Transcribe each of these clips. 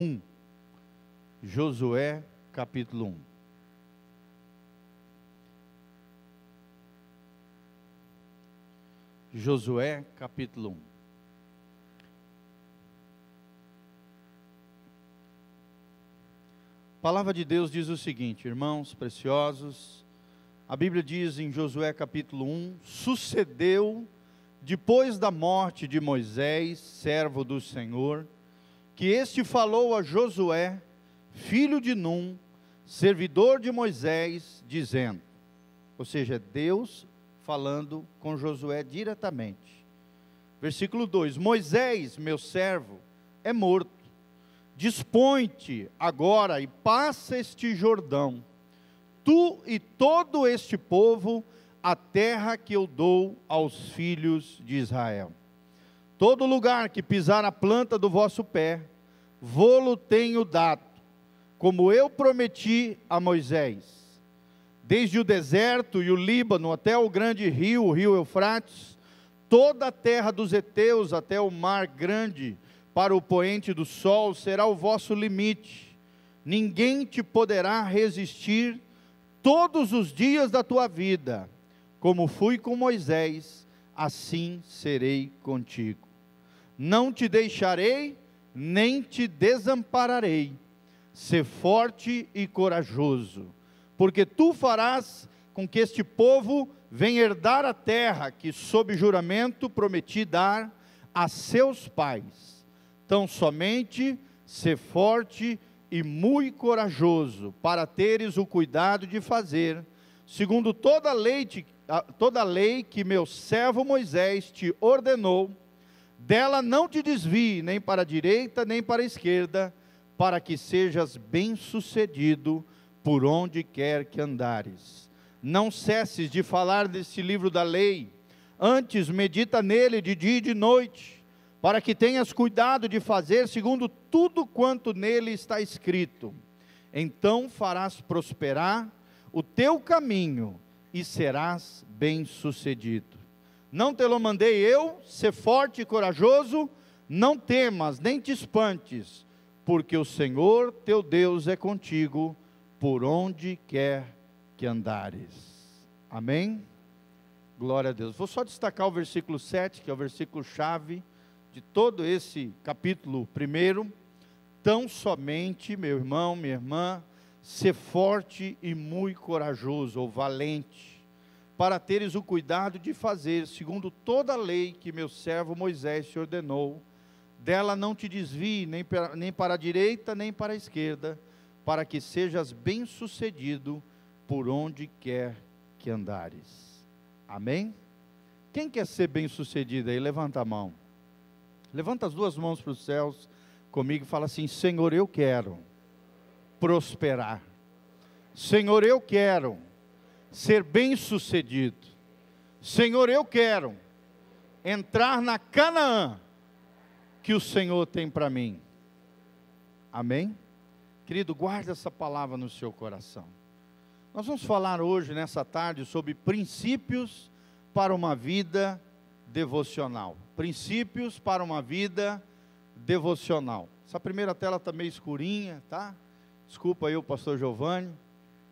1. Josué capítulo 1. Josué capítulo 1. A palavra de Deus diz o seguinte, irmãos preciosos, a Bíblia diz em Josué capítulo 1, sucedeu, depois da morte de Moisés, servo do Senhor, que este falou a Josué, filho de Num, servidor de Moisés, dizendo, ou seja, Deus falando com Josué diretamente. Versículo 2, Moisés, meu servo, é morto. Dispõe-te agora e passa este Jordão, tu e todo este povo, a terra que eu dou aos filhos de Israel. Todo lugar que pisar a planta do vosso pé, vô-lo tenho dado, como eu prometi a Moisés. Desde o deserto e o Líbano até o grande rio, o rio Eufrates, toda a terra dos heteus até o mar grande, para o poente do sol, será o vosso limite. Ninguém te poderá resistir todos os dias da tua vida. Como fui com Moisés, assim serei contigo. Não te deixarei, nem te desampararei. Sê forte e corajoso, porque tu farás com que este povo venha herdar a terra que, sob juramento, prometi dar a seus pais. Tão somente sê forte e muito corajoso, para teres o cuidado de fazer, segundo toda a lei que meu servo Moisés te ordenou, dela não te desvie, nem para a direita, nem para a esquerda, para que sejas bem-sucedido por onde quer que andares. Não cesses de falar deste livro da lei, antes medita nele de dia e de noite, para que tenhas cuidado de fazer segundo tudo quanto nele está escrito. Então farás prosperar o teu caminho e serás bem-sucedido. Não te lo mandei eu, sê forte e corajoso, não temas, nem te espantes, porque o Senhor teu Deus é contigo, por onde quer que andares. Amém? Glória a Deus. Vou só destacar o versículo 7, que é o versículo chave de todo esse capítulo 1. Tão somente, meu irmão, minha irmã, ser forte e muito corajoso, ou valente, para teres o cuidado de fazer, segundo toda a lei que meu servo Moisés te ordenou, dela não te desvie, nem para a direita, nem para a esquerda, para que sejas bem-sucedido por onde quer que andares. Amém? Quem quer ser bem-sucedido aí? Levanta a mão. Levanta as duas mãos para os céus comigo e fala assim, Senhor, eu quero prosperar. Senhor, eu quero ser bem-sucedido. Senhor, eu quero entrar na Canaã que o Senhor tem para mim. Amém? Querido, guarde essa palavra no seu coração. Nós vamos falar hoje, nessa tarde, sobre princípios para uma vida devocional. Princípios para uma vida devocional. Essa primeira tela está meio escurinha, tá? Desculpa aí o pastor Giovanni,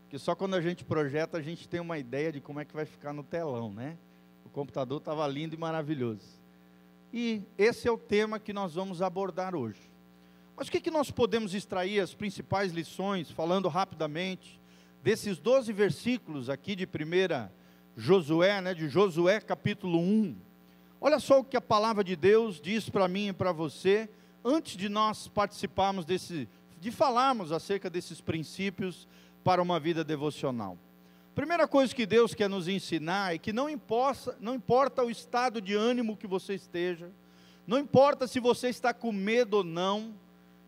que só quando a gente projeta a gente tem uma ideia de como é que vai ficar no telão, né? O computador estava lindo e maravilhoso. E esse é o tema que nós vamos abordar hoje. Mas o que nós podemos extrair as principais lições, falando rapidamente, desses 12 versículos aqui de 1 Josué, né? De Josué capítulo 1. Olha só o que a palavra de Deus diz para mim e para você, antes de nós participarmos de falarmos acerca desses princípios para uma vida devocional. Primeira coisa que Deus quer nos ensinar é que não importa o estado de ânimo que você esteja, não importa se você está com medo ou não,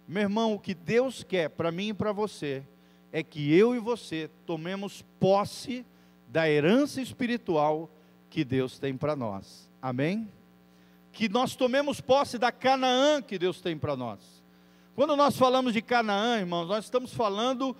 meu irmão, o que Deus quer para mim e para você, é que eu e você tomemos posse da herança espiritual que Deus tem para nós. Amém? Que nós tomemos posse da Canaã que Deus tem para nós. Quando nós falamos de Canaã, irmãos, nós estamos falando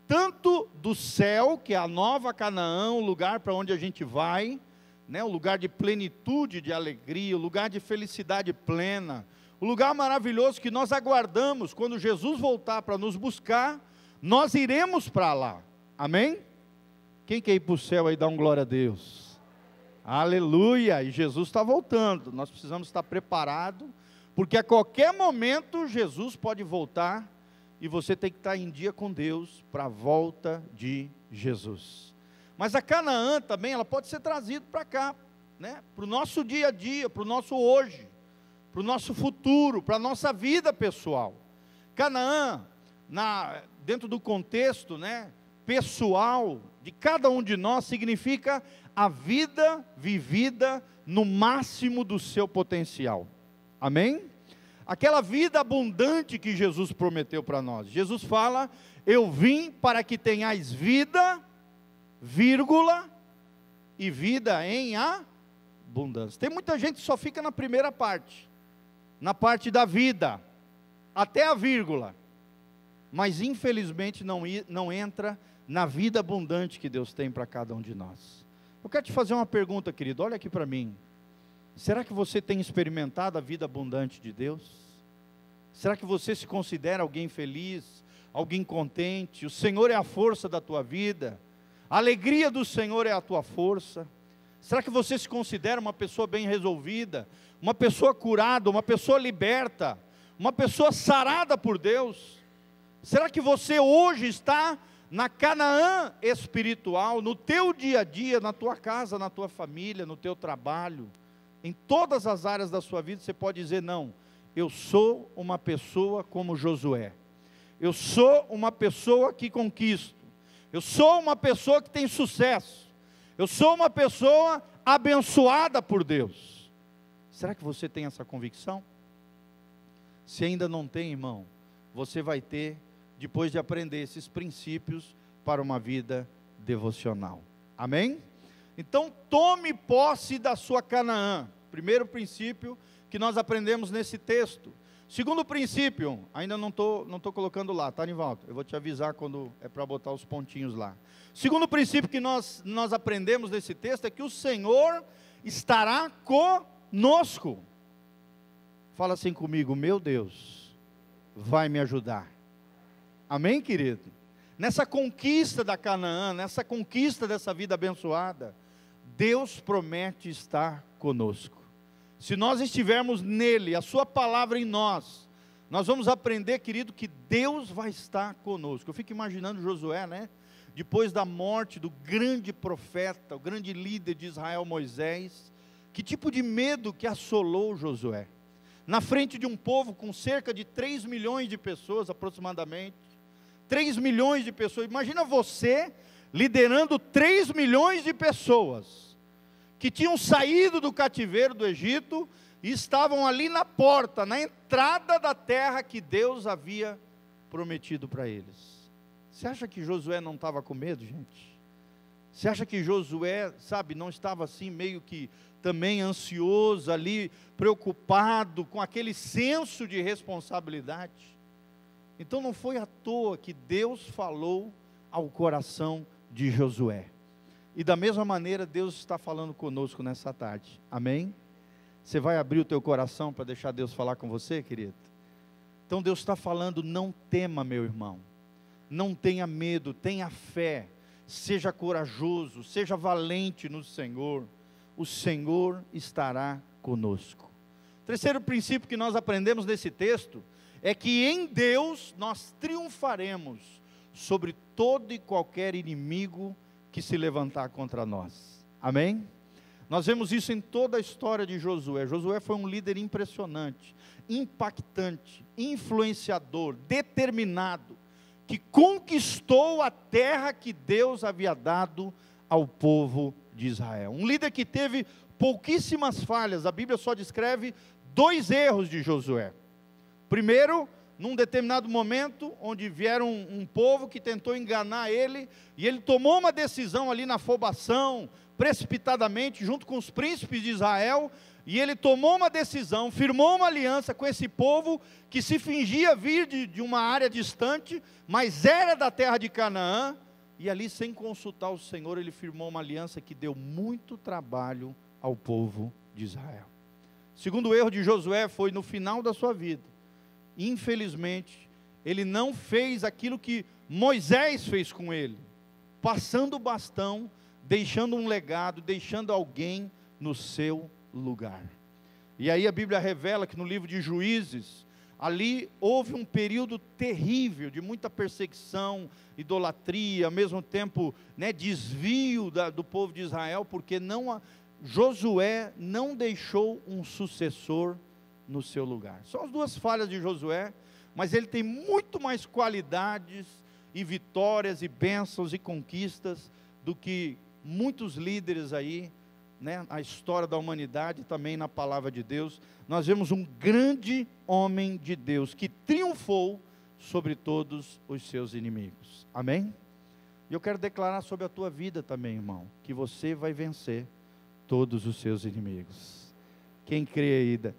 tanto do céu, que é a nova Canaã, o lugar para onde a gente vai, né, o lugar de plenitude, de alegria, o lugar de felicidade plena, o lugar maravilhoso que nós aguardamos, quando Jesus voltar para nos buscar, nós iremos para lá, amém? Quem quer ir para o céu aí, dá um glória a Deus, aleluia, e Jesus está voltando, nós precisamos estar preparados, porque a qualquer momento Jesus pode voltar, e você tem que estar em dia com Deus, para a volta de Jesus. Mas a Canaã também, ela pode ser trazida para cá, né? Para o nosso dia a dia, para o nosso hoje, para o nosso futuro, para a nossa vida pessoal. Canaã, dentro do contexto, né, pessoal de cada um de nós, significa a vida vivida no máximo do seu potencial, amém? Aquela vida abundante que Jesus prometeu para nós. Jesus fala, eu vim para que tenhais vida, vírgula, e vida em abundância. Tem muita gente que só fica na primeira parte, na parte da vida, até a vírgula, mas infelizmente não entra na vida abundante que Deus tem para cada um de nós. Eu quero te fazer uma pergunta, querido, olha aqui para mim. Será que você tem experimentado a vida abundante de Deus? Será que você se considera alguém feliz, alguém contente? O Senhor é a força da tua vida, a alegria do Senhor é a tua força. Será que você se considera uma pessoa bem resolvida, uma pessoa curada, uma pessoa liberta, uma pessoa sarada por Deus? Será que você hoje está na Canaã espiritual, no teu dia a dia, na tua casa, na tua família, no teu trabalho, em todas as áreas da sua vida? Você pode dizer, não, eu sou uma pessoa como Josué, eu sou uma pessoa que conquisto, eu sou uma pessoa que tem sucesso, eu sou uma pessoa abençoada por Deus. Será que você tem essa convicção? Se ainda não tem, irmão, você vai ter, depois de aprender esses princípios, para uma vida devocional, amém? Então tome posse da sua Canaã, primeiro princípio que nós aprendemos nesse texto. Segundo princípio, ainda não estou colocando lá, tá, Nivaldo? Eu vou te avisar quando é para botar os pontinhos lá. Segundo princípio que nós aprendemos nesse texto é que o Senhor estará conosco. Fala assim comigo, meu Deus vai me ajudar. Amém, querido? Nessa conquista da Canaã, nessa conquista dessa vida abençoada, Deus promete estar conosco. Se nós estivermos nele, a sua palavra em nós, nós vamos aprender, querido, que Deus vai estar conosco. Eu fico imaginando Josué, né? Depois da morte do grande profeta, o grande líder de Israel, Moisés, que tipo de medo que assolou Josué? Na frente de um povo com cerca de 3 milhões de pessoas, aproximadamente, 3 milhões de pessoas, imagina você liderando 3 milhões de pessoas, que tinham saído do cativeiro do Egito, e estavam ali na porta, na entrada da terra que Deus havia prometido para eles. Você acha que Josué não estava com medo, gente? Você acha que Josué, não estava assim meio que também ansioso ali, preocupado, com aquele senso de responsabilidade? Então não foi à toa que Deus falou ao coração de Josué. E da mesma maneira Deus está falando conosco nessa tarde, amém? Você vai abrir o teu coração para deixar Deus falar com você, querido? Então Deus está falando, não tema, meu irmão, não tenha medo, tenha fé, seja corajoso, seja valente no Senhor, o Senhor estará conosco. Terceiro princípio que nós aprendemos nesse texto, é que em Deus nós triunfaremos sobre todo e qualquer inimigo que se levantar contra nós, amém? Nós vemos isso em toda a história de Josué. Josué foi um líder impressionante, impactante, influenciador, determinado, que conquistou a terra que Deus havia dado ao povo de Israel. Um líder que teve pouquíssimas falhas. A Bíblia só descreve 2 erros de Josué. Primeiro, num determinado momento, onde vieram um povo que tentou enganar ele, e ele tomou uma decisão ali na afobação, precipitadamente, junto com os príncipes de Israel, e ele tomou uma decisão, firmou uma aliança com esse povo, que se fingia vir de uma área distante, mas era da terra de Canaã, e ali sem consultar o Senhor, ele firmou uma aliança que deu muito trabalho ao povo de Israel. O segundo erro de Josué foi no final da sua vida. Infelizmente, ele não fez aquilo que Moisés fez com ele, passando o bastão, deixando um legado, deixando alguém no seu lugar. E aí a Bíblia revela que no livro de Juízes, ali houve um período terrível, de muita perseguição, idolatria, ao mesmo tempo, desvio do povo de Israel, porque Josué não deixou um sucessor no seu lugar. São as duas falhas de Josué, mas ele tem muito mais qualidades e vitórias e bênçãos e conquistas do que muitos líderes aí, a história da humanidade, também na palavra de Deus. Nós vemos um grande homem de Deus que triunfou sobre todos os seus inimigos. Amém? E eu quero declarar sobre a tua vida também, irmão, que você vai vencer todos os seus inimigos. Quem crê aí,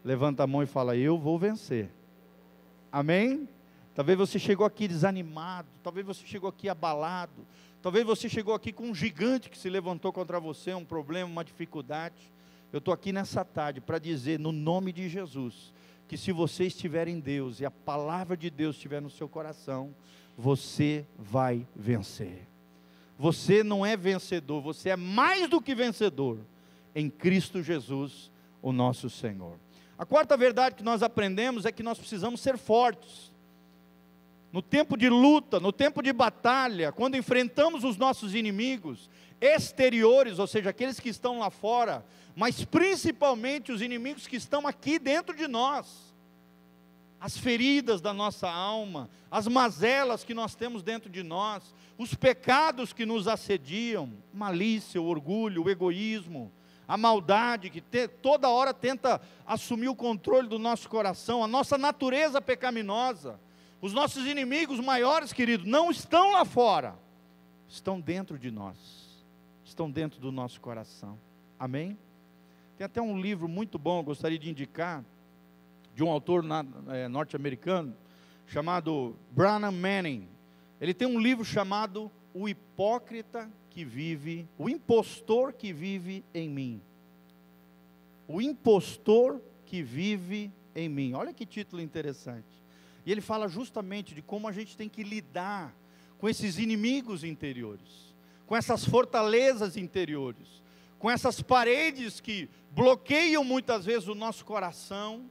levanta a mão e fala: eu vou vencer. Amém? Talvez você chegou aqui desanimado, talvez você chegou aqui abalado, talvez você chegou aqui com um gigante que se levantou contra você, um problema, uma dificuldade. Eu estou aqui nessa tarde para dizer, no nome de Jesus, que se você estiver em Deus e a palavra de Deus estiver no seu coração, você vai vencer. Você não é vencedor, você é mais do que vencedor em Cristo Jesus, o nosso Senhor. A quarta verdade que nós aprendemos é que nós precisamos ser fortes. No tempo de luta, no tempo de batalha, quando enfrentamos os nossos inimigos exteriores, ou seja, aqueles que estão lá fora, mas principalmente os inimigos que estão aqui dentro de nós, as feridas da nossa alma, as mazelas que nós temos dentro de nós, os pecados que nos assediam, malícia, o orgulho, o egoísmo, a maldade que toda hora tenta assumir o controle do nosso coração, a nossa natureza pecaminosa. Os nossos inimigos maiores, querido, não estão lá fora, estão dentro de nós, estão dentro do nosso coração. Amém? Tem até um livro muito bom, eu gostaria de indicar, de um autor norte-americano, chamado Branham Manning. Ele tem um livro chamado O Hipócrita que Vive, o Impostor que Vive em Mim. O Impostor que Vive em Mim. Olha que título interessante. E ele fala justamente de como a gente tem que lidar com esses inimigos interiores, com essas fortalezas interiores, com essas paredes que bloqueiam muitas vezes o nosso coração,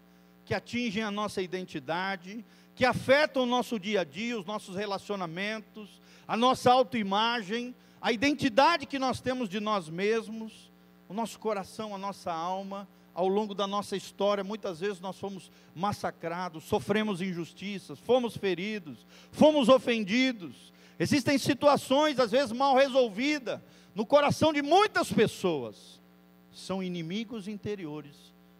que atingem a nossa identidade, que afetam o nosso dia a dia, os nossos relacionamentos, a nossa autoimagem, a identidade que nós temos de nós mesmos, o nosso coração, a nossa alma. Ao longo da nossa história, muitas vezes nós fomos massacrados, sofremos injustiças, fomos feridos, fomos ofendidos. Existem situações, às vezes mal resolvidas, no coração de muitas pessoas. São inimigos interiores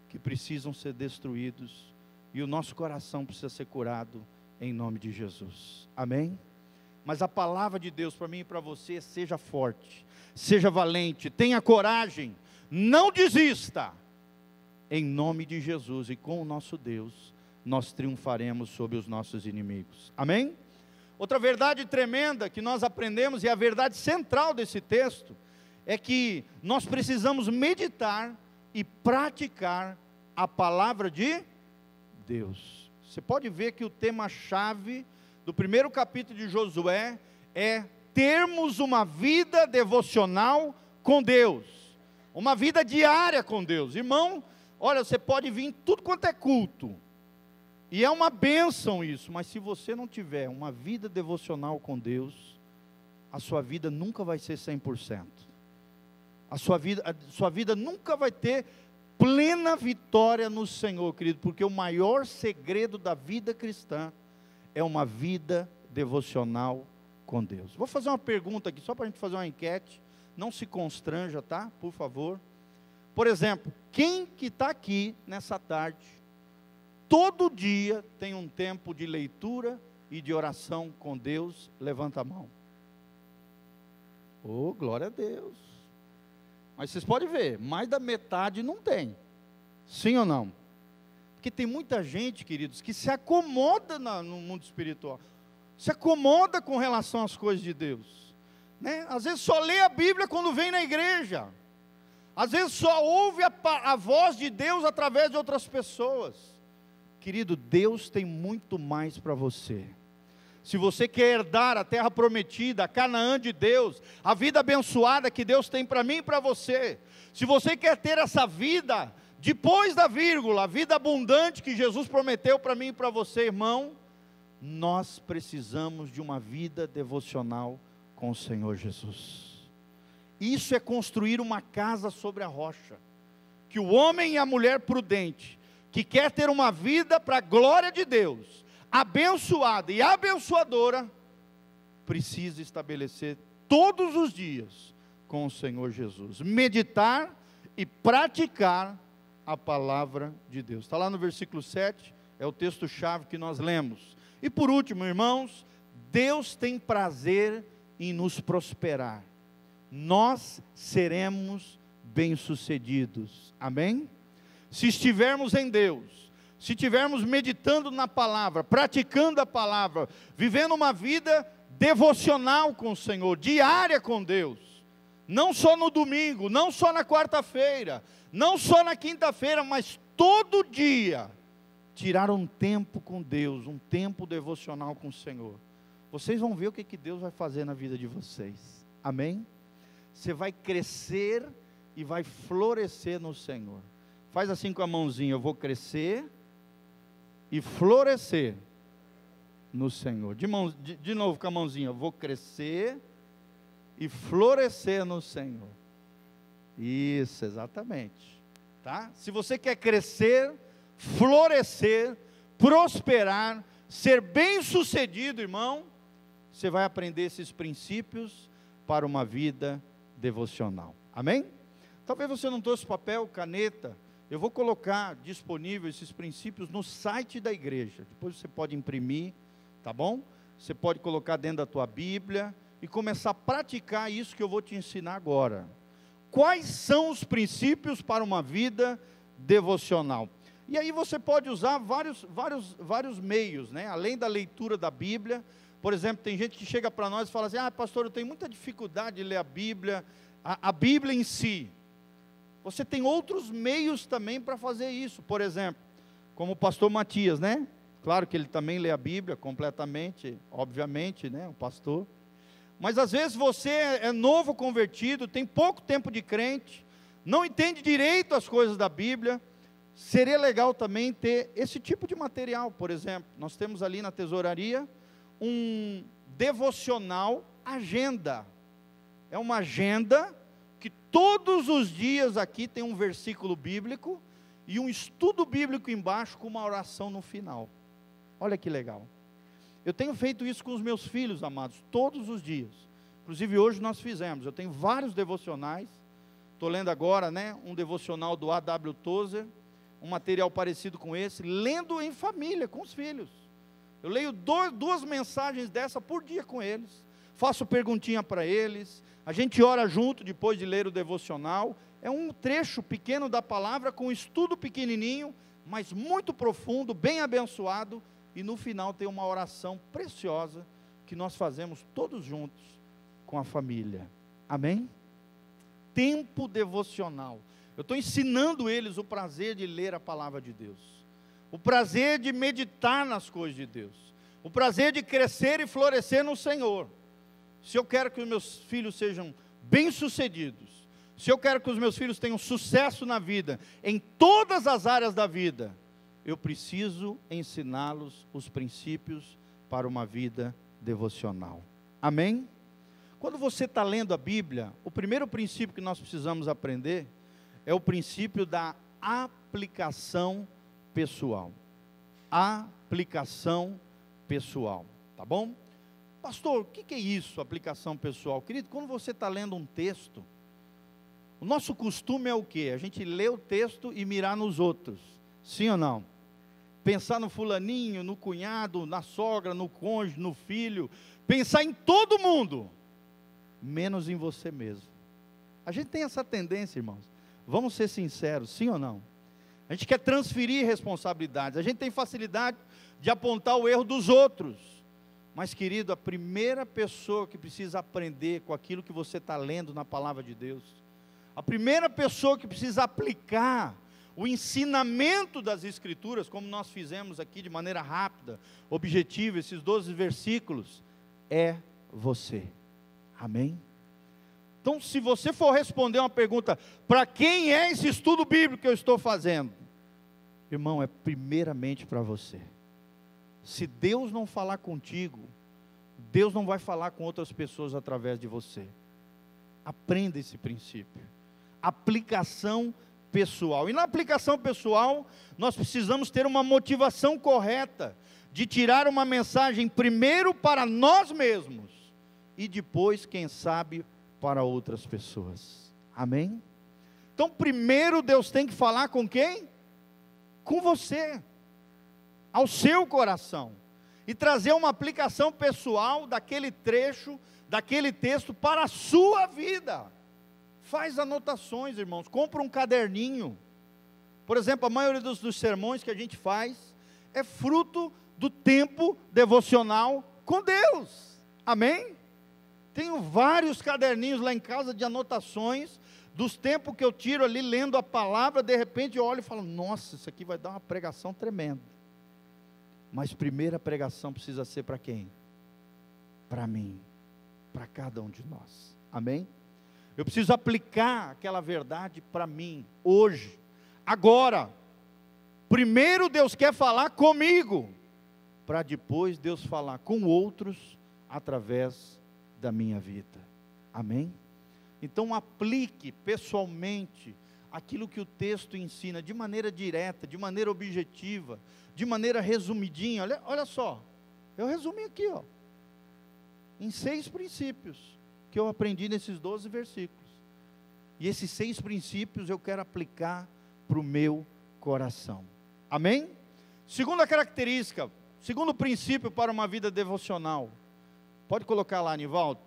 que precisam ser destruídos, e o nosso coração precisa ser curado em nome de Jesus. Amém? Mas a palavra de Deus para mim e para você: seja forte, seja valente, tenha coragem, não desista. Em nome de Jesus, e com o nosso Deus, nós triunfaremos sobre os nossos inimigos. Amém? Outra verdade tremenda que nós aprendemos, e a verdade central desse texto, é que nós precisamos meditar e praticar a palavra de Deus. Você pode ver que o tema-chave do primeiro capítulo de Josué é termos uma vida devocional com Deus, uma vida diária com Deus. Irmão, olha, você pode vir em tudo quanto é culto, e é uma bênção isso, mas se você não tiver uma vida devocional com Deus, a sua vida nunca vai ser 100%. A sua vida nunca vai ter plena vitória no Senhor, querido, porque o maior segredo da vida cristã é uma vida devocional com Deus. Vou fazer uma pergunta aqui, só para a gente fazer uma enquete, não se constranja, tá? Por favor. Por exemplo, quem que está aqui nessa tarde, todo dia tem um tempo de leitura e de oração com Deus? Levanta a mão. Oh, glória a Deus. Mas vocês podem ver, mais da metade não tem. Sim ou não? Porque tem muita gente, queridos, que se acomoda no mundo espiritual, se acomoda com relação às coisas de Deus, né? Às vezes só lê a Bíblia quando vem na igreja. Às vezes só ouve a voz de Deus através de outras pessoas. Querido, Deus tem muito mais para você. Se você quer herdar a terra prometida, a Canaã de Deus, a vida abençoada que Deus tem para mim e para você, se você quer ter essa vida depois da vírgula, a vida abundante que Jesus prometeu para mim e para você, irmão, nós precisamos de uma vida devocional com o Senhor Jesus. Isso é construir uma casa sobre a rocha, que o homem e a mulher prudente, que quer ter uma vida para a glória de Deus, abençoada e abençoadora, precisa estabelecer todos os dias com o Senhor Jesus, meditar e praticar a palavra de Deus. Está lá no versículo 7, é o texto-chave que nós lemos. E por último, irmãos, Deus tem prazer em nos prosperar. Nós seremos bem-sucedidos, amém? Se estivermos em Deus, se estivermos meditando na palavra, praticando a palavra, vivendo uma vida devocional com o Senhor, diária com Deus, não só no domingo, não só na quarta-feira, não só na quinta-feira, mas todo dia, tirar um tempo com Deus, um tempo devocional com o Senhor, vocês vão ver o que Deus vai fazer na vida de vocês, amém? Você vai crescer e vai florescer no Senhor. Faz assim com a mãozinha, eu vou crescer e florescer no Senhor. De novo com a mãozinha, eu vou crescer e florescer no Senhor. Isso, exatamente. Tá? Se você quer crescer, florescer, prosperar, ser bem-sucedido, irmão, você vai aprender esses princípios para uma vida devocional, amém? Talvez você não trouxe papel, caneta, eu vou colocar disponível esses princípios no site da igreja, depois você pode imprimir, tá bom? Você pode colocar dentro da tua Bíblia, e começar a praticar isso que eu vou te ensinar agora. Quais são os princípios para uma vida devocional? E aí você pode usar vários meios, né? Além da leitura da Bíblia. Por exemplo, tem gente que chega para nós e fala assim, pastor, eu tenho muita dificuldade de ler a Bíblia, a Bíblia em si. Você tem outros meios também para fazer isso, por exemplo, como o pastor Matias, né? Claro que ele também lê a Bíblia completamente, obviamente, né? O pastor. Mas às vezes você é novo convertido, tem pouco tempo de crente, não entende direito as coisas da Bíblia. Seria legal também ter esse tipo de material, por exemplo. Nós temos ali na tesouraria um devocional agenda. É uma agenda que todos os dias aqui tem um versículo bíblico e um estudo bíblico embaixo com uma oração no final. Olha que legal. Eu tenho feito isso com os meus filhos, amados, todos os dias. Inclusive hoje nós fizemos. Eu tenho vários devocionais. Estou lendo agora, né, um devocional do A.W. Tozer, um material parecido com esse, lendo em família, com os filhos. Eu leio duas mensagens dessa por dia com eles, faço perguntinha para eles, a gente ora junto depois de ler o devocional. É um trecho pequeno da palavra, com um estudo pequenininho, mas muito profundo, bem abençoado, e no final tem uma oração preciosa, que nós fazemos todos juntos, com a família, amém? Tempo devocional, eu estou ensinando eles o prazer de ler a palavra de Deus, o prazer de meditar nas coisas de Deus, o prazer de crescer e florescer no Senhor. Se eu quero que os meus filhos sejam bem-sucedidos, se eu quero que os meus filhos tenham sucesso na vida, em todas as áreas da vida, eu preciso ensiná-los os princípios para uma vida devocional, amém? Quando você está lendo a Bíblia, o primeiro princípio que nós precisamos aprender, é o princípio da aplicação pessoal. Aplicação pessoal, tá bom? Pastor, o que é isso, aplicação pessoal? Querido, quando você está lendo um texto, o nosso costume é o quê? A gente lê o texto e mirar nos outros, sim ou não? Pensar no fulaninho, no cunhado, na sogra, no cônjuge, no filho, pensar em todo mundo, menos em você mesmo. A gente tem essa tendência, irmãos, vamos ser sinceros, sim ou não? A gente quer transferir responsabilidades, a gente tem facilidade de apontar o erro dos outros, mas querido, a primeira pessoa que precisa aprender com aquilo que você está lendo na palavra de Deus, A primeira pessoa que precisa aplicar o ensinamento das Escrituras, como nós fizemos aqui de maneira rápida, objetiva, esses 12 versículos, é você. Amém? Então, se você for responder uma pergunta, para quem é esse estudo bíblico que eu estou fazendo? Irmão, é primeiramente para você. Se Deus não falar contigo, Deus não vai falar com outras pessoas através de você. Aprenda esse princípio. Aplicação pessoal. E na aplicação pessoal, nós precisamos ter uma motivação correta de tirar uma mensagem primeiro para nós mesmos e depois, quem sabe, para outras pessoas. Amém? Então, primeiro Deus tem que falar com quem? Com você, ao seu coração, e trazer uma aplicação pessoal daquele trecho, daquele texto para a sua vida. Faz anotações, irmãos, compra um caderninho. Por exemplo, a maioria dos sermões que a gente faz é fruto do tempo devocional com Deus. Amém? Tenho vários caderninhos lá em casa de anotações, dos tempos que eu tiro ali lendo a palavra, de repente eu olho e falo, nossa, isso aqui vai dar uma pregação tremenda. Mas primeira pregação precisa ser para quem? Para mim, para cada um de nós. Amém? Eu preciso aplicar aquela verdade para mim, hoje, agora. Primeiro Deus quer falar comigo, para depois Deus falar com outros, através da minha vida. Amém? Então aplique pessoalmente aquilo que o texto ensina, de maneira direta, de maneira objetiva, de maneira resumidinha. Olha só, eu resumi aqui, em 6 princípios, que eu aprendi nesses 12 versículos, e esses 6 princípios eu quero aplicar para o meu coração. Amém? Segunda característica, segundo princípio para uma vida devocional, pode colocar lá, Nivaldo,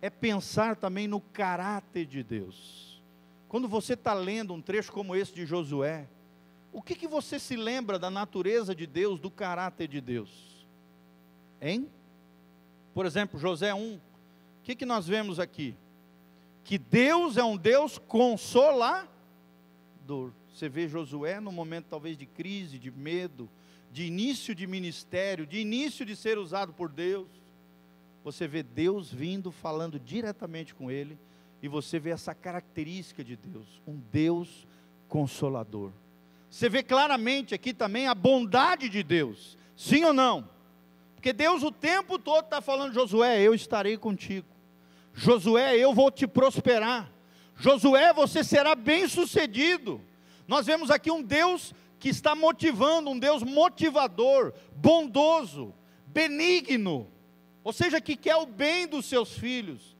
é pensar também no caráter de Deus. Quando você está lendo um trecho como esse de Josué, o que você se lembra da natureza de Deus, do caráter de Deus? Hein? Por exemplo, Josué 1, o que nós vemos aqui? Que Deus é um Deus consolador. Você vê Josué num momento talvez de crise, de medo, de início de ministério, de início de ser usado por Deus. Você vê Deus vindo, falando diretamente com ele, e você vê essa característica de Deus, um Deus consolador. Você vê claramente aqui também a bondade de Deus, sim ou não? Porque Deus o tempo todo está falando, Josué, eu estarei contigo. Josué, eu vou te prosperar. Josué, você será bem sucedido. Nós vemos aqui um Deus que está motivando, um Deus motivador, bondoso, benigno, ou seja, que quer o bem dos seus filhos,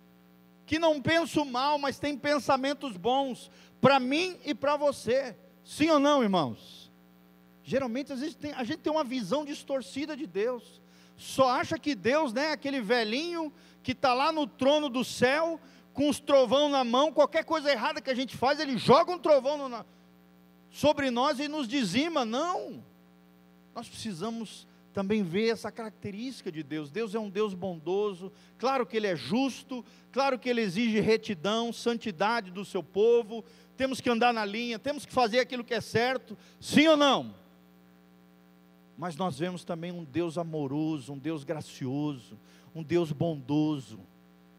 que não pensa o mal, mas tem pensamentos bons, para mim e para você, sim ou não, irmãos? Geralmente a gente tem uma visão distorcida de Deus, só acha que Deus, né, aquele velhinho que está lá no trono do céu, com os trovão na mão, qualquer coisa errada que a gente faz, ele joga um trovão sobre nós e nos dizima. Não, nós precisamos também ver essa característica de Deus. Deus é um Deus bondoso, claro que Ele é justo, claro que Ele exige retidão, santidade do seu povo, temos que andar na linha, temos que fazer aquilo que é certo, sim ou não? Mas nós vemos também um Deus amoroso, um Deus gracioso, um Deus bondoso,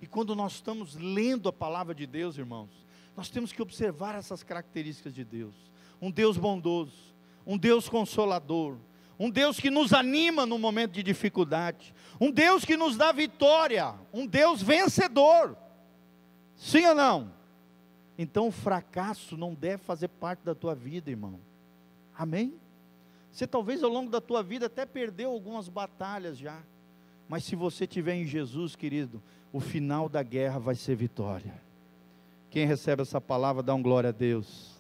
e quando nós estamos lendo a palavra de Deus, irmãos, nós temos que observar essas características de Deus, um Deus bondoso, um Deus consolador, um Deus que nos anima no momento de dificuldade, um Deus que nos dá vitória, um Deus vencedor, sim ou não? Então o fracasso não deve fazer parte da tua vida, irmão, amém? Você talvez ao longo da tua vida até perdeu algumas batalhas já, mas se você estiver em Jesus, querido, o final da guerra vai ser vitória. Quem recebe essa palavra, dá um glória a Deus.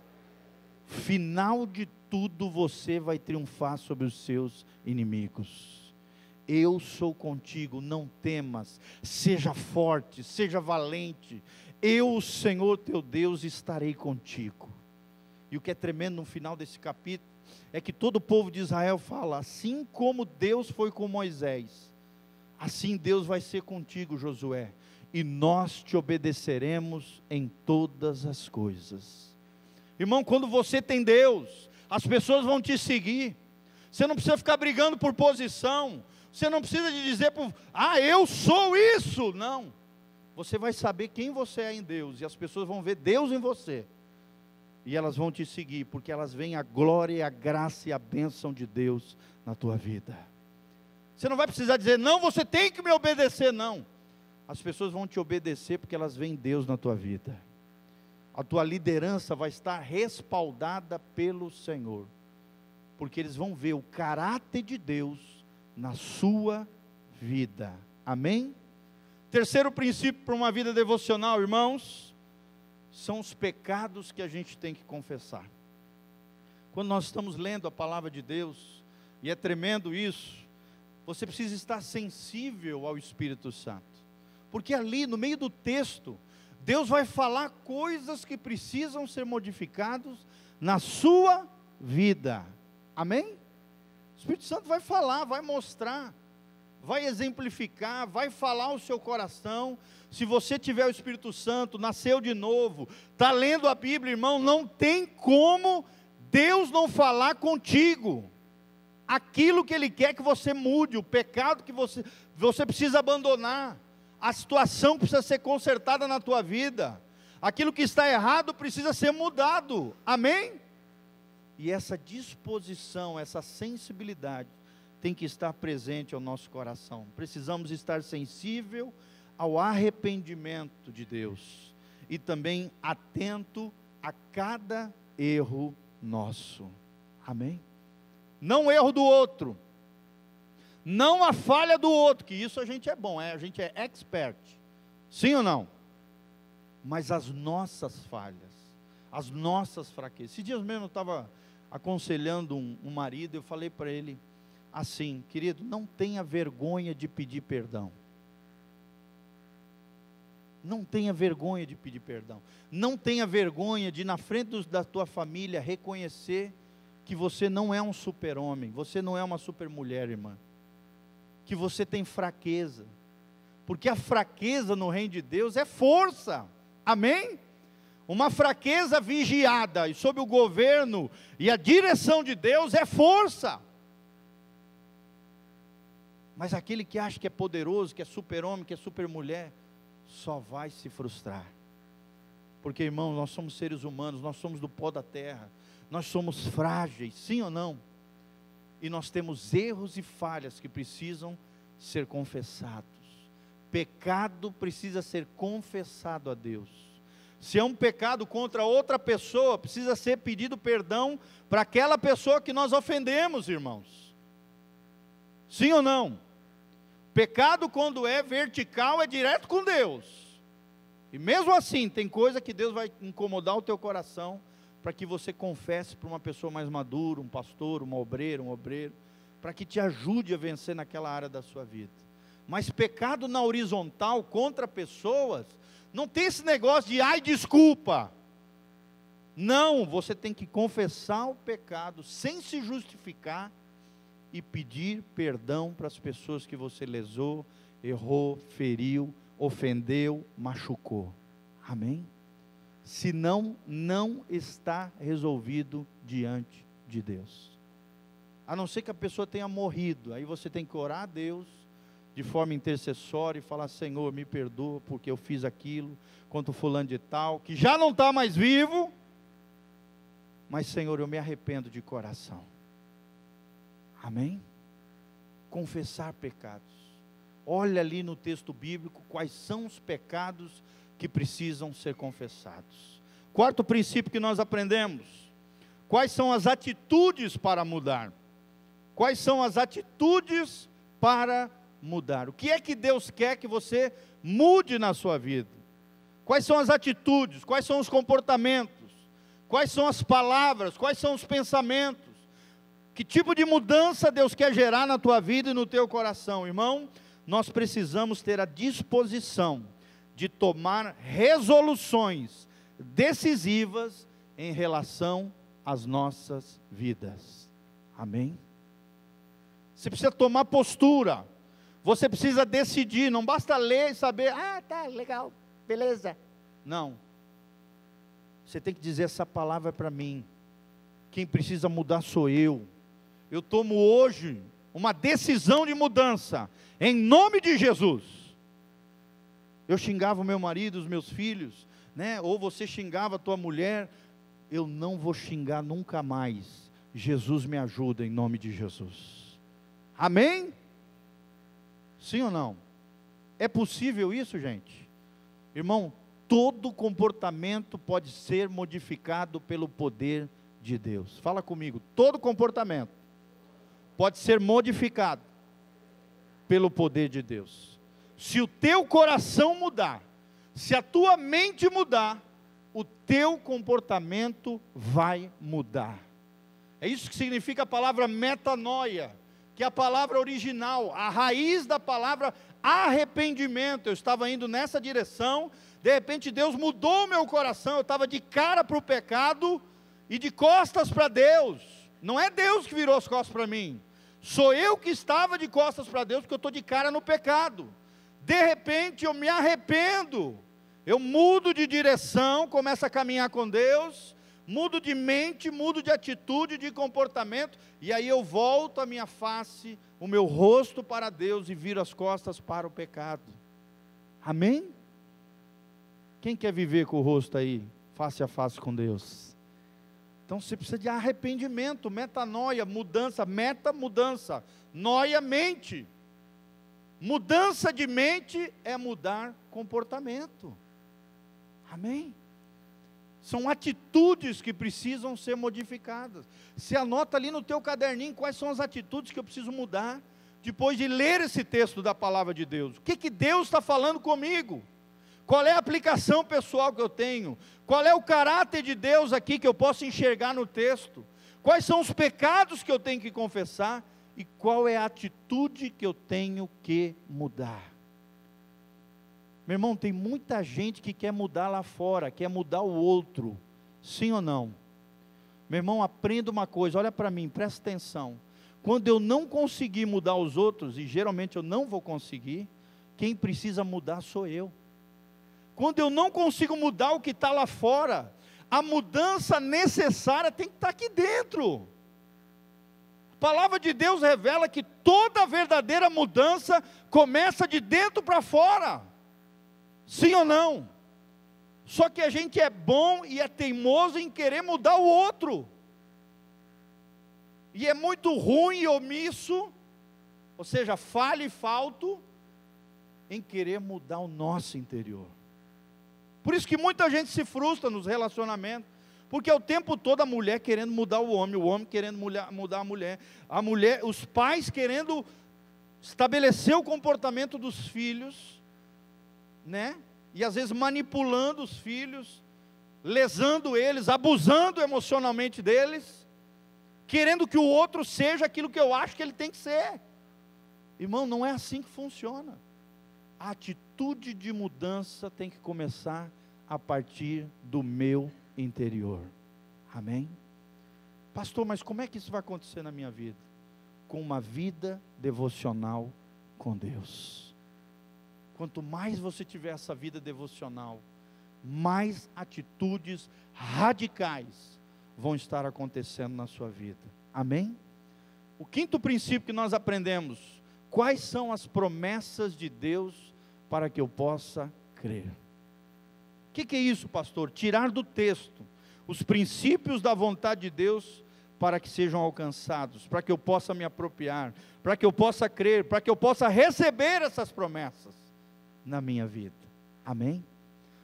Final de tudo, você vai triunfar sobre os seus inimigos. Eu sou contigo, não temas, seja forte, seja valente, eu, o Senhor teu Deus, estarei contigo. E o que é tremendo no final desse capítulo, é que todo o povo de Israel fala, assim como Deus foi com Moisés, assim Deus vai ser contigo, Josué, e nós te obedeceremos em todas as coisas. Irmão, quando você tem Deus, as pessoas vão te seguir. Você não precisa ficar brigando por posição. Você não precisa de dizer, eu sou isso. Não. Você vai saber quem você é em Deus, e as pessoas vão ver Deus em você. E elas vão te seguir, porque elas veem a glória, a graça e a bênção de Deus na tua vida. Você não vai precisar dizer, não, você tem que me obedecer, não. As pessoas vão te obedecer porque elas veem Deus na tua vida. A tua liderança vai estar respaldada pelo Senhor, porque eles vão ver o caráter de Deus na sua vida. Amém? Terceiro princípio para uma vida devocional, irmãos, são os pecados que a gente tem que confessar. Quando nós estamos lendo a palavra de Deus, e é tremendo isso, você precisa estar sensível ao Espírito Santo, porque ali no meio do texto, Deus vai falar coisas que precisam ser modificadas na sua vida. Amém? O Espírito Santo vai falar, vai mostrar, vai exemplificar, vai falar ao seu coração. Se você tiver o Espírito Santo, nasceu de novo, está lendo a Bíblia, irmão, não tem como Deus não falar contigo. Aquilo que Ele quer que você mude, o pecado que você precisa abandonar, a situação precisa ser consertada na tua vida, aquilo que está errado precisa ser mudado. Amém? E essa disposição, essa sensibilidade tem que estar presente ao nosso coração. Precisamos estar sensível ao arrependimento de Deus e também atento a cada erro nosso. Amém? Não o erro do outro, não a falha do outro, que isso a gente é bom, a gente é expert, sim ou não? Mas as nossas falhas, as nossas fraquezas. Esses dias mesmo eu estava aconselhando um marido, eu falei para ele assim, querido, não tenha vergonha de pedir perdão. Não tenha vergonha de pedir perdão. Não tenha vergonha de, na frente da tua família, reconhecer que você não é um super-homem, você não é uma super-mulher, irmã. Que você tem fraqueza. Porque a fraqueza no reino de Deus é força. Amém? Uma fraqueza vigiada e sob o governo e a direção de Deus é força. Mas aquele que acha que é poderoso, que é super-homem, que é super-mulher, só vai se frustrar. Porque, irmão, nós somos seres humanos, nós somos do pó da terra, nós somos frágeis, sim ou não? E nós temos erros e falhas que precisam ser confessados. Pecado precisa ser confessado a Deus. Se é um pecado contra outra pessoa, precisa ser pedido perdão para aquela pessoa que nós ofendemos, irmãos. Sim ou não? Pecado, quando é vertical, é direto com Deus. E mesmo assim, tem coisa que Deus vai incomodar o teu coração, para que você confesse para uma pessoa mais madura, um pastor, uma obreira, um obreiro, para que te ajude a vencer naquela área da sua vida. Mas pecado na horizontal, contra pessoas, não tem esse negócio de, ai, desculpa. Não, você tem que confessar o pecado, sem se justificar, e pedir perdão para as pessoas que você lesou, errou, feriu, ofendeu, machucou. Amém? Senão, não está resolvido diante de Deus. A não ser que a pessoa tenha morrido, aí você tem que orar a Deus, de forma intercessória, e falar, Senhor, me perdoa, porque eu fiz aquilo, contra o fulano de tal, que já não está mais vivo, mas Senhor, eu me arrependo de coração. Amém? Confessar pecados. Olha ali no texto bíblico, quais são os pecados que precisam ser confessados. Quarto princípio que nós aprendemos: quais são as atitudes para mudar? Quais são as atitudes para mudar? O que é que Deus quer que você mude na sua vida? Quais são as atitudes? Quais são os comportamentos? Quais são as palavras? Quais são os pensamentos? Que tipo de mudança Deus quer gerar na tua vida e no teu coração? Irmão, nós precisamos ter a disposição de tomar resoluções decisivas em relação às nossas vidas. Amém? Você precisa tomar postura. Você precisa decidir, não basta ler e saber, tá, legal, beleza. Não. Você tem que dizer, essa palavra é para mim. Quem precisa mudar sou eu. Eu tomo hoje uma decisão de mudança, em nome de Jesus. Eu xingava o meu marido, os meus filhos, né? Ou você xingava a tua mulher. Eu não vou xingar nunca mais. Jesus me ajuda em nome de Jesus. Amém? Sim ou não? É possível isso, gente? Irmão, todo comportamento pode ser modificado pelo poder de Deus. Fala comigo, todo comportamento pode ser modificado pelo poder de Deus. Se o teu coração mudar, se a tua mente mudar, o teu comportamento vai mudar. É isso que significa a palavra metanoia, que é a palavra original, a raiz da palavra arrependimento. Eu estava indo nessa direção, de repente Deus mudou o meu coração, eu estava de cara para o pecado e de costas para Deus. Não é Deus que virou as costas para mim, sou eu que estava de costas para Deus, porque eu estou de cara no pecado. De repente eu me arrependo, eu mudo de direção, começo a caminhar com Deus, mudo de mente, mudo de atitude, de comportamento, e aí eu volto a minha face, o meu rosto para Deus e viro as costas para o pecado. Amém? Quem quer viver com o rosto aí, face a face com Deus? Então você precisa de arrependimento, metanoia, mudança, meta, mudança, noia, mente. Mudança de mente é mudar comportamento. Amém? São atitudes que precisam ser modificadas. Você anota ali no teu caderninho quais são as atitudes que eu preciso mudar, depois de ler esse texto da palavra de Deus. O que Deus está falando comigo? Qual é a aplicação pessoal que eu tenho? Qual é o caráter de Deus aqui que eu posso enxergar no texto? Quais são os pecados que eu tenho que confessar? E qual é a atitude que eu tenho que mudar? Meu irmão, tem muita gente que quer mudar lá fora, quer mudar o outro, sim ou não? Meu irmão, aprenda uma coisa, olha para mim, presta atenção. Quando eu não conseguir mudar os outros, e geralmente eu não vou conseguir, quem precisa mudar sou eu. Quando eu não consigo mudar o que está lá fora, a mudança necessária tem que estar aqui dentro. A palavra de Deus revela que toda verdadeira mudança começa de dentro para fora. Sim ou não? Só que a gente é bom e é teimoso em querer mudar o outro. E é muito ruim e omisso, ou seja, falho e falto, em querer mudar o nosso interior. Por isso que muita gente se frustra nos relacionamentos, porque é o tempo todo a mulher querendo mudar o homem querendo mudar a mulher, os pais querendo estabelecer o comportamento dos filhos, né? E às vezes manipulando os filhos, lesando eles, abusando emocionalmente deles, querendo que o outro seja aquilo que eu acho que ele tem que ser. Irmão, não é assim que funciona. A atitude de mudança tem que começar a partir do meu interior. Amém? Pastor, mas como é que isso vai acontecer na minha vida? Com uma vida devocional com Deus. Quanto mais você tiver essa vida devocional, mais atitudes radicais vão estar acontecendo na sua vida. Amém? O quinto princípio que nós aprendemos: quais são as promessas de Deus para que eu possa crer? O que é isso, pastor? Tirar do texto os princípios da vontade de Deus para que sejam alcançados, para que eu possa me apropriar, para que eu possa crer, para que eu possa receber essas promessas na minha vida. Amém?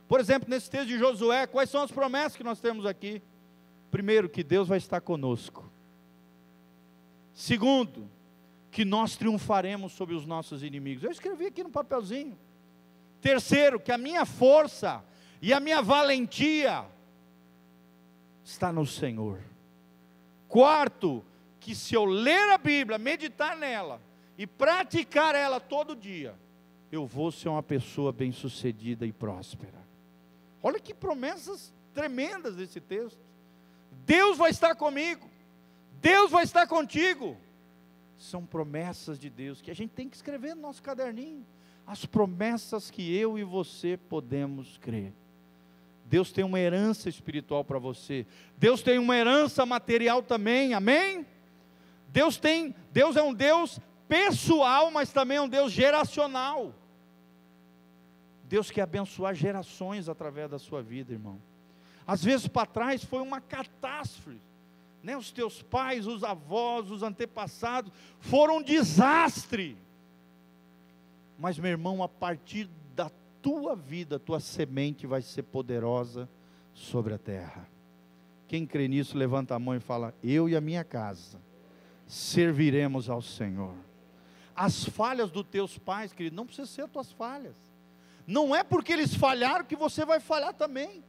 Por exemplo, nesse texto de Josué, quais são as promessas que nós temos aqui? Primeiro, que Deus vai estar conosco. Segundo, que nós triunfaremos sobre os nossos inimigos. Eu escrevi aqui no papelzinho. Terceiro, que a minha força e a minha valentia está no Senhor. Quarto, que se eu ler a Bíblia, meditar nela e praticar ela todo dia, eu vou ser uma pessoa bem-sucedida e próspera. Olha que promessas tremendas desse texto. Deus vai estar comigo, Deus vai estar contigo. são promessas de Deus, que a gente tem que escrever no nosso caderninho, as promessas que eu e você podemos crer. Deus tem uma herança espiritual para você, Deus tem uma herança material também, amém? Deus é um Deus pessoal, mas também é um Deus geracional. Deus quer abençoar gerações através da sua vida, irmão. Às vezes para trás foi uma catástrofe, né? Os teus pais, os avós, os antepassados foram um desastre. Mas meu irmão, a partir da tua vida, tua semente vai ser poderosa sobre a terra. Quem crê nisso, levanta a mão e fala: eu e a minha casa serviremos ao Senhor. As falhas dos teus pais, querido, não precisam ser as tuas falhas. Não é porque eles falharam que você vai falhar também.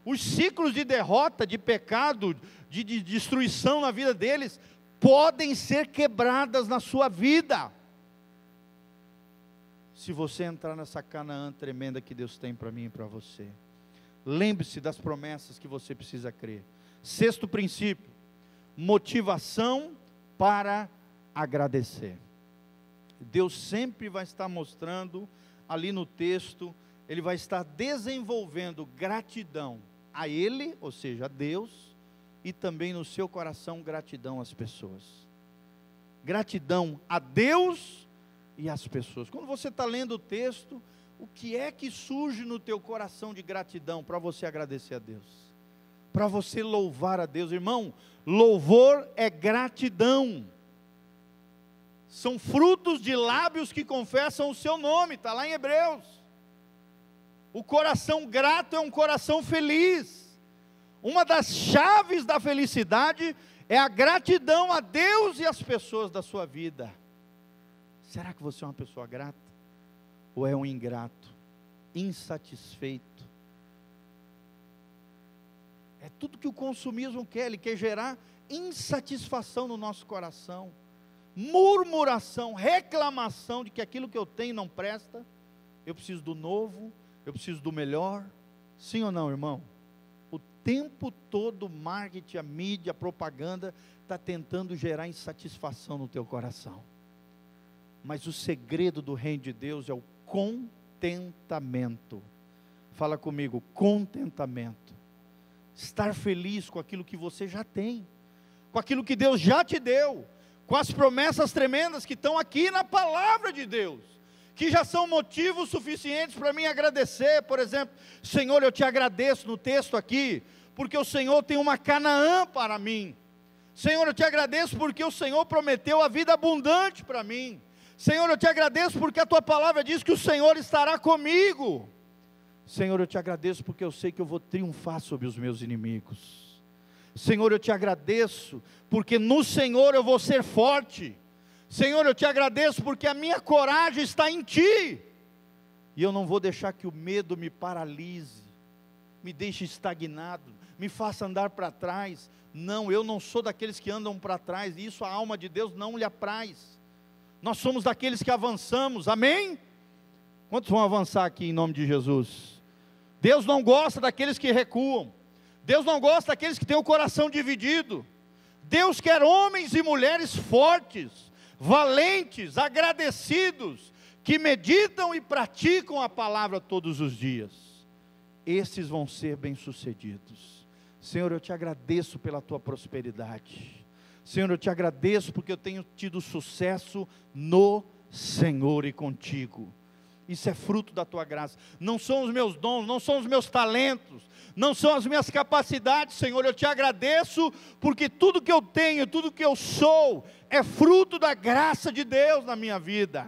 Os ciclos de derrota, de pecado, de destruição na vida deles, podem ser quebradas na sua vida, se você entrar nessa Canaã tremenda que Deus tem para mim e para você. Lembre-se das promessas que você precisa crer. Sexto princípio: motivação para agradecer. Deus sempre vai estar mostrando, ali no texto, Ele vai estar desenvolvendo gratidão a Ele, ou seja, a Deus, e também no seu coração gratidão às pessoas. Gratidão a Deus e às pessoas. Quando você está lendo o texto, o que é que surge no teu coração de gratidão para você agradecer a Deus? Para você louvar a Deus, irmão? Louvor é gratidão. São frutos de lábios que confessam o seu nome, está lá em Hebreus. O coração grato é um coração feliz. Uma das chaves da felicidade é a gratidão a Deus e às pessoas da sua vida. Será que você é uma pessoa grata? Ou é um ingrato, insatisfeito? É tudo que o consumismo quer, ele quer gerar insatisfação no nosso coração, murmuração, reclamação de que aquilo que eu tenho não presta, eu preciso do novo, eu preciso do melhor. Sim ou não, irmão? O tempo todo o marketing, a mídia, a propaganda está tentando gerar insatisfação no teu coração. Mas o segredo do reino de Deus é o contentamento. Fala comigo: contentamento. Estar feliz com aquilo que você já tem, com aquilo que Deus já te deu, com as promessas tremendas que estão aqui na palavra de Deus, que já são motivos suficientes para mim agradecer. Por exemplo, Senhor, eu te agradeço no texto aqui, porque o Senhor tem uma Canaã para mim. Senhor, eu te agradeço porque o Senhor prometeu a vida abundante para mim. Senhor, eu te agradeço porque a tua palavra diz que o Senhor estará comigo. Senhor, eu te agradeço porque eu sei que eu vou triunfar sobre os meus inimigos. Senhor, eu te agradeço porque no Senhor eu vou ser forte. Senhor, eu te agradeço porque a minha coragem está em Ti, e eu não vou deixar que o medo me paralise, me deixe estagnado, me faça andar para trás. Não, eu não sou daqueles que andam para trás, e isso a alma de Deus não lhe apraz. Nós somos daqueles que avançamos, amém? Quantos vão avançar aqui em nome de Jesus? Deus não gosta daqueles que recuam, Deus não gosta daqueles que têm o coração dividido. Deus quer homens e mulheres fortes, valentes, agradecidos, que meditam e praticam a palavra todos os dias. Esses vão ser bem-sucedidos. Senhor, eu te agradeço pela tua prosperidade. Senhor, eu te agradeço porque eu tenho tido sucesso no Senhor e contigo. Isso é fruto da tua graça. Não são os meus dons, não são os meus talentos, não são as minhas capacidades. Senhor, eu te agradeço porque tudo que eu tenho, tudo que eu sou, é fruto da graça de Deus na minha vida.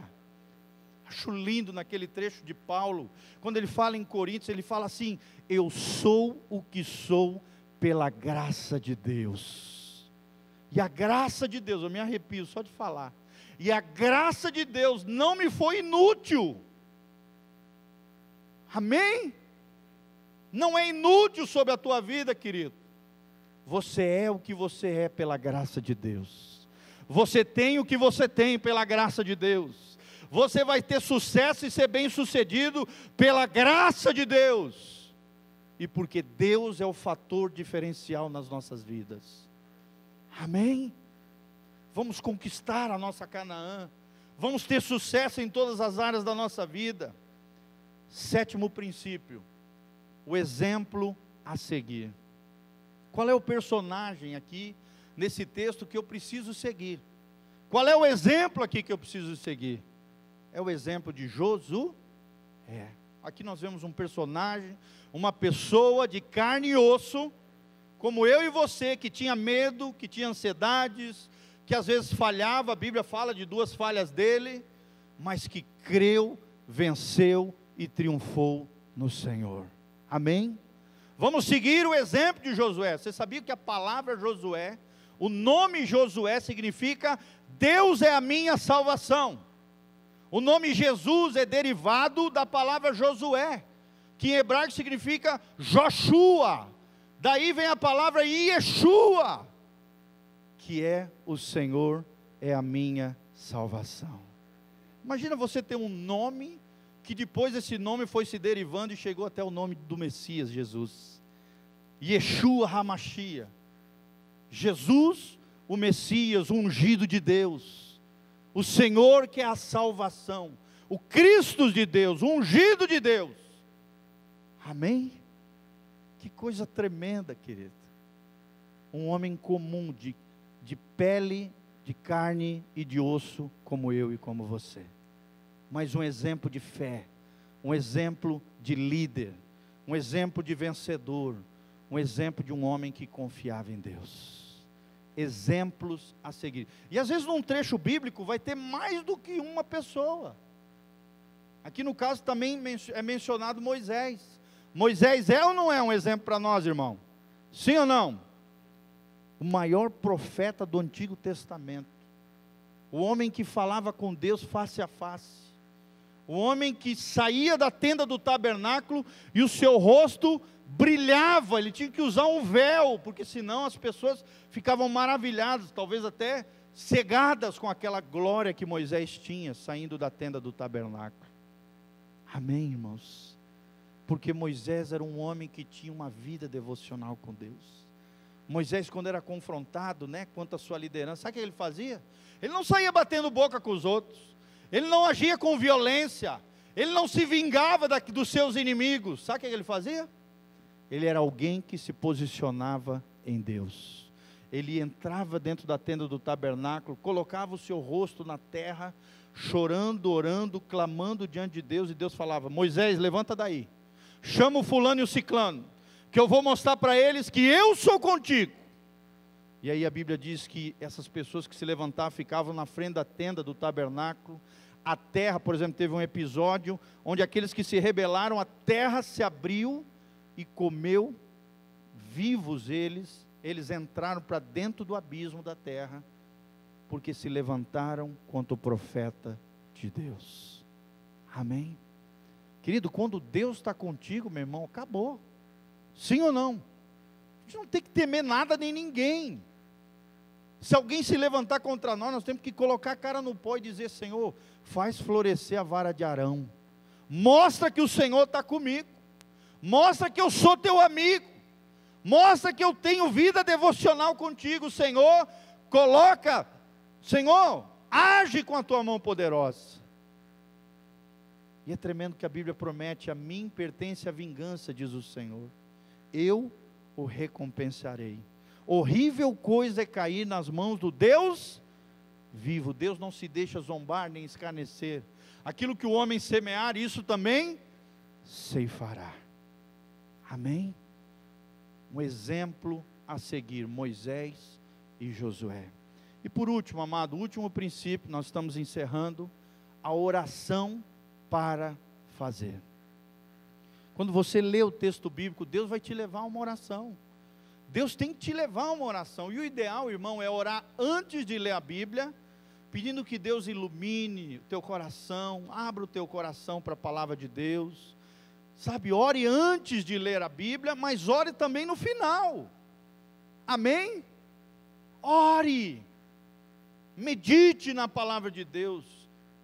Acho lindo naquele trecho de Paulo, quando ele fala em Coríntios, ele fala assim: eu sou o que sou pela graça de Deus. E a graça de Deus, eu me arrepio só de falar, e a graça de Deus não me foi inútil. Amém? Não é inútil sobre a tua vida, querido. Você é o que você é pela graça de Deus. Você tem o que você tem pela graça de Deus. Você vai ter sucesso e ser bem sucedido pela graça de Deus. E porque Deus é o fator diferencial nas nossas vidas. Amém? vamos conquistar a nossa Canaã, vamos ter sucesso em todas as áreas da nossa vida. Sétimo princípio, o exemplo a seguir. Qual é o personagem aqui, nesse texto, que eu preciso seguir? Qual é o exemplo aqui que eu preciso seguir? É o exemplo de Josué. Aqui nós vemos um personagem, uma pessoa de carne e osso, como eu e você, que tinha medo, que tinha ansiedades, que às vezes falhava. A Bíblia fala de 2 falhas dele, mas que creu, venceu e triunfou no Senhor. Amém? Vamos seguir o exemplo de Josué. Você sabia que a palavra Josué, o nome Josué significa Deus é a minha salvação. O nome Jesus é derivado da palavra Josué, que em hebraico significa Joshua. Daí vem a palavra Yeshua, que é o Senhor é a minha salvação. Imagina você ter um nome, que depois esse nome foi se derivando e chegou até o nome do Messias, Jesus. Yeshua HaMashiach. Jesus, o Messias, o ungido de Deus. O Senhor que é a salvação. O Cristo de Deus, o ungido de Deus. Amém? Que coisa tremenda, querido. Um homem comum, de pele, de carne e de osso, como eu e como você. Mas um exemplo de fé, um exemplo de líder, um exemplo de vencedor, um exemplo de um homem que confiava em Deus. Exemplos a seguir. E às vezes num trecho bíblico vai ter mais do que uma pessoa. Aqui no caso também é mencionado Moisés. Moisés é ou não é um exemplo para nós, irmão? Sim ou não? O maior profeta do Antigo Testamento. O homem que falava com Deus face a face. O homem que saía da tenda do tabernáculo e o seu rosto brilhava. Ele tinha que usar um véu, porque senão as pessoas ficavam maravilhadas, talvez até cegadas com aquela glória que Moisés tinha saindo da tenda do tabernáculo. Amém, irmãos? Porque Moisés era um homem que tinha uma vida devocional com Deus. Moisés, quando era confrontado, quanto à sua liderança, sabe o que ele fazia? Ele não saía batendo boca com os outros, ele não agia com violência, ele não se vingava dos seus inimigos. Sabe o que ele fazia? Ele era alguém que se posicionava em Deus. Ele entrava dentro da tenda do tabernáculo, colocava o seu rosto na terra, chorando, orando, clamando diante de Deus, e Deus falava: Moisés, levanta daí, chama o fulano e o ciclano, que eu vou mostrar para eles que eu sou contigo. E aí a Bíblia diz que essas pessoas que se levantavam, ficavam na frente da tenda do tabernáculo. A terra, por exemplo, teve um episódio, onde aqueles que se rebelaram, a terra se abriu, e comeu vivos eles entraram para dentro do abismo da terra, porque se levantaram contra o profeta de Deus. Amém? Querido, quando Deus está contigo, meu irmão, acabou. Sim ou não? A gente não tem que temer nada nem ninguém. Se alguém se levantar contra nós temos que colocar a cara no pó e dizer: Senhor, faz florescer a vara de Arão, mostra que o Senhor está comigo, mostra que eu sou teu amigo, mostra que eu tenho vida devocional contigo. Senhor, Senhor, age com a tua mão poderosa. E é tremendo que a Bíblia promete: a mim pertence a vingança, diz o Senhor, eu o recompensarei. Horrível coisa é cair nas mãos do Deus vivo. Deus não se deixa zombar nem escarnecer. Aquilo que o homem semear, isso também ceifará. Amém? Um exemplo a seguir, Moisés e Josué. E por último, amado, o último princípio, nós estamos encerrando, a oração para fazer. Quando você lê o texto bíblico, Deus vai te levar a uma oração. Deus tem que te levar a uma oração. E o ideal, irmão, é orar antes de ler a Bíblia, pedindo que Deus ilumine o teu coração, abra o teu coração para a palavra de Deus. Sabe, ore antes de ler a Bíblia, mas ore também no final. Amém? Ore, medite na palavra de Deus,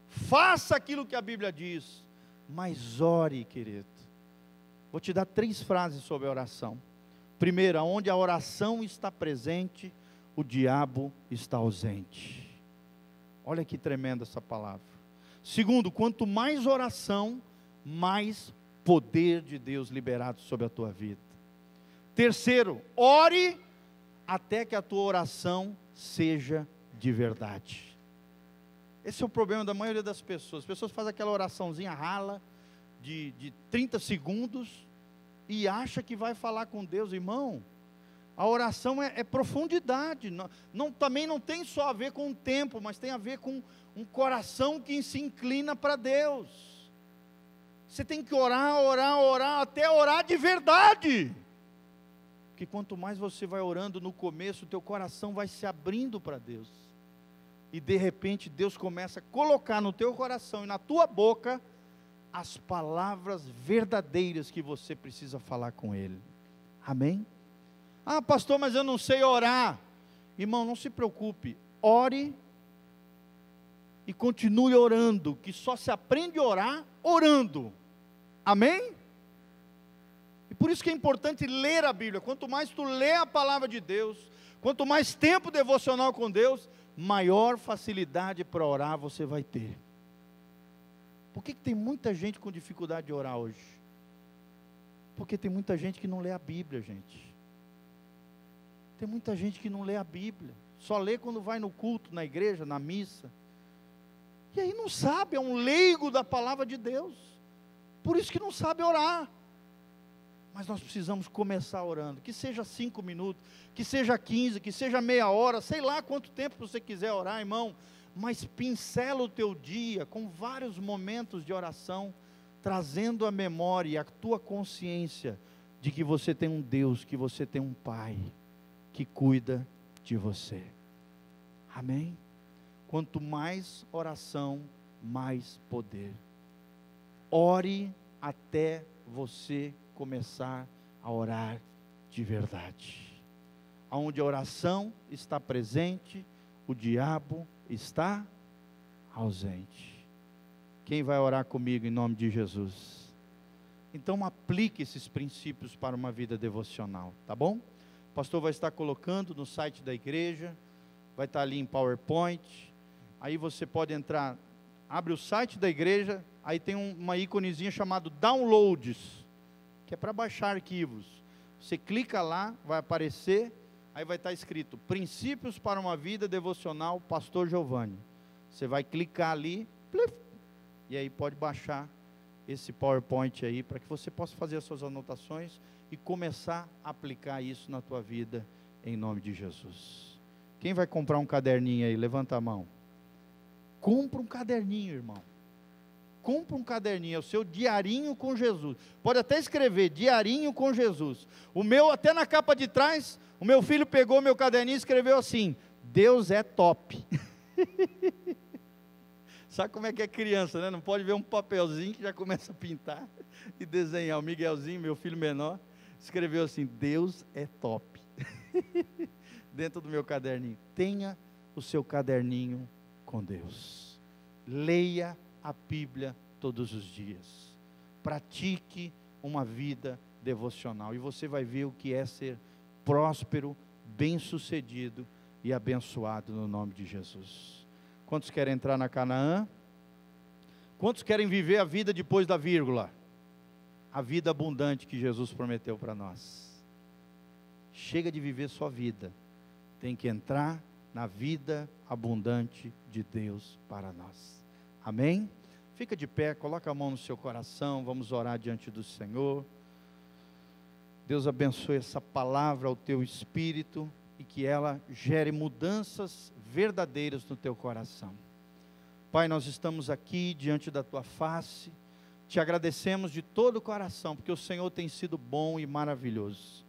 faça aquilo que a Bíblia diz, mas ore, querido. Vou te dar 3 frases sobre a oração. Primeiro, onde a oração está presente, o diabo está ausente. Olha que tremenda essa palavra. Segundo, quanto mais oração, mais poder de Deus liberado sobre a tua vida. Terceiro, ore até que a tua oração seja de verdade. Esse é o problema da maioria das pessoas. As pessoas fazem aquela oraçãozinha rala, de 30 segundos, e acha que vai falar com Deus. Irmão, a oração é profundidade, também não tem só a ver com o tempo, mas tem a ver com um coração que se inclina para Deus. Você tem que orar, orar, orar, até orar de verdade, porque quanto mais você vai orando no começo, o teu coração vai se abrindo para Deus, e de repente Deus começa a colocar no teu coração e na tua boca as palavras verdadeiras que você precisa falar com Ele. Amém? Ah, pastor, mas eu não sei orar. Irmão, não se preocupe, ore e continue orando, que só se aprende a orar orando. Amém? E por isso que é importante ler a Bíblia. Quanto mais tu lê a palavra de Deus, quanto mais tempo devocional com Deus, maior facilidade para orar você vai ter. Por que tem muita gente com dificuldade de orar hoje? Porque tem muita gente que não lê a Bíblia, gente. Tem muita gente que não lê a Bíblia, só lê quando vai no culto, na igreja, na missa, e aí não sabe, é um leigo da palavra de Deus, por isso que não sabe orar. Mas nós precisamos começar orando, que seja 5 minutos, que seja 15, que seja meia hora, sei lá quanto tempo você quiser orar, irmão, mas pincela o teu dia com vários momentos de oração, trazendo a memória e a tua consciência de que você tem um Deus, que você tem um Pai que cuida de você. Amém? Quanto mais oração, mais poder. Ore até você começar a orar de verdade. Onde a oração está presente, o diabo está ausente. Quem vai orar comigo em nome de Jesus? Então aplique esses princípios para uma vida devocional, tá bom? O pastor vai estar colocando no site da igreja, vai estar ali em PowerPoint, aí você pode entrar, abre o site da igreja, aí tem uma íconezinha chamado Downloads, que é para baixar arquivos. Você clica lá, vai aparecer, aí vai estar escrito, Princípios para uma vida devocional, Pastor Giovanni. Você vai clicar ali, plif, e aí pode baixar esse PowerPoint aí, para que você possa fazer as suas anotações, e começar a aplicar isso na tua vida, em nome de Jesus. Quem vai comprar um caderninho aí? Levanta a mão. Compra um caderninho, irmão. Compra um caderninho, é o seu diarinho com Jesus. Pode até escrever, diarinho com Jesus. O meu, até na capa de trás, o meu filho pegou meu caderninho e escreveu assim, Deus é top. Sabe como é que é criança, né? Não pode ver um papelzinho que já começa a pintar e desenhar. O Miguelzinho, meu filho menor, escreveu assim, Deus é top. Dentro do meu caderninho. Tenha o seu caderninho com Deus. Leia a Bíblia todos os dias. Pratique uma vida devocional. E você vai ver o que é ser próspero, bem-sucedido e abençoado no nome de Jesus. Quantos querem entrar na Canaã? Quantos querem viver a vida depois da vírgula? A vida abundante que Jesus prometeu para nós. Chega de viver só vida. Tem que entrar na vida abundante de Deus para nós. Amém? Fica de pé, coloca a mão no seu coração, vamos orar diante do Senhor. Deus abençoe essa palavra ao teu espírito e que ela gere mudanças verdadeiras no teu coração. Pai, nós estamos aqui diante da tua face, te agradecemos de todo o coração, porque o Senhor tem sido bom e maravilhoso.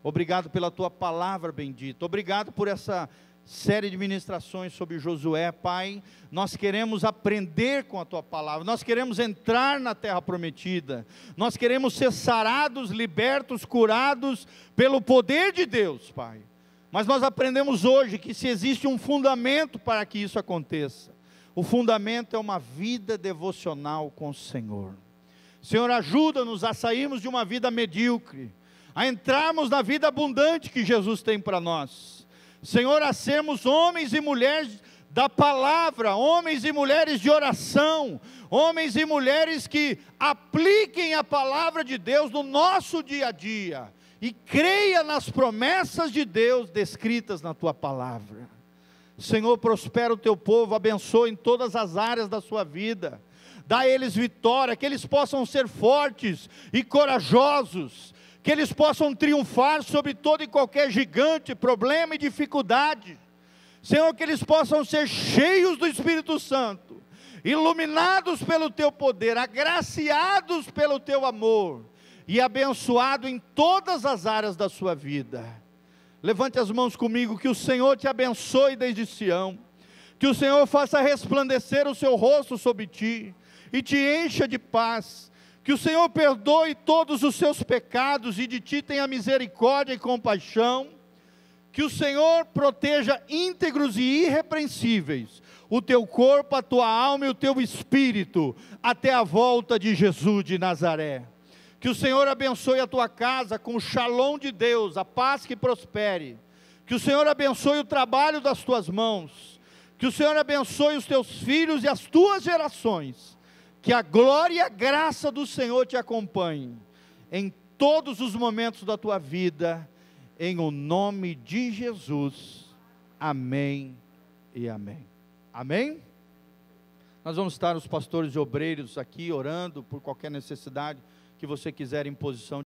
Obrigado pela tua palavra bendita, obrigado por essa série de ministrações sobre Josué, Pai. Nós queremos aprender com a tua palavra, nós queremos entrar na terra prometida, nós queremos ser sarados, libertos, curados pelo poder de Deus, Pai. Mas nós aprendemos hoje que se existe um fundamento para que isso aconteça, o fundamento é uma vida devocional com o Senhor. Senhor, ajuda-nos a sairmos de uma vida medíocre, a entrarmos na vida abundante que Jesus tem para nós. Senhor, a sermos homens e mulheres da palavra, homens e mulheres de oração, homens e mulheres que apliquem a palavra de Deus no nosso dia a dia, e creia nas promessas de Deus descritas na tua palavra. Senhor, prospera o teu povo, abençoa em todas as áreas da sua vida, dá a eles vitória, que eles possam ser fortes e corajosos, que eles possam triunfar sobre todo e qualquer gigante, problema e dificuldade. Senhor, que eles possam ser cheios do Espírito Santo, iluminados pelo teu poder, agraciados pelo teu amor, e abençoado em todas as áreas da sua vida. Levante as mãos comigo, que o Senhor te abençoe desde Sião, que o Senhor faça resplandecer o seu rosto sobre ti, e te encha de paz, que o Senhor perdoe todos os seus pecados, e de ti tenha misericórdia e compaixão, que o Senhor proteja íntegros e irrepreensíveis o teu corpo, a tua alma e o teu espírito, até a volta de Jesus de Nazaré. Que o Senhor abençoe a tua casa com o shalom de Deus, a paz que prospere. Que o Senhor abençoe o trabalho das tuas mãos. Que o Senhor abençoe os teus filhos e as tuas gerações. Que a glória e a graça do Senhor te acompanhem em todos os momentos da tua vida, em o nome de Jesus. Amém e amém. Amém? Nós vamos estar os pastores e obreiros aqui orando por qualquer necessidade que você quiser em posição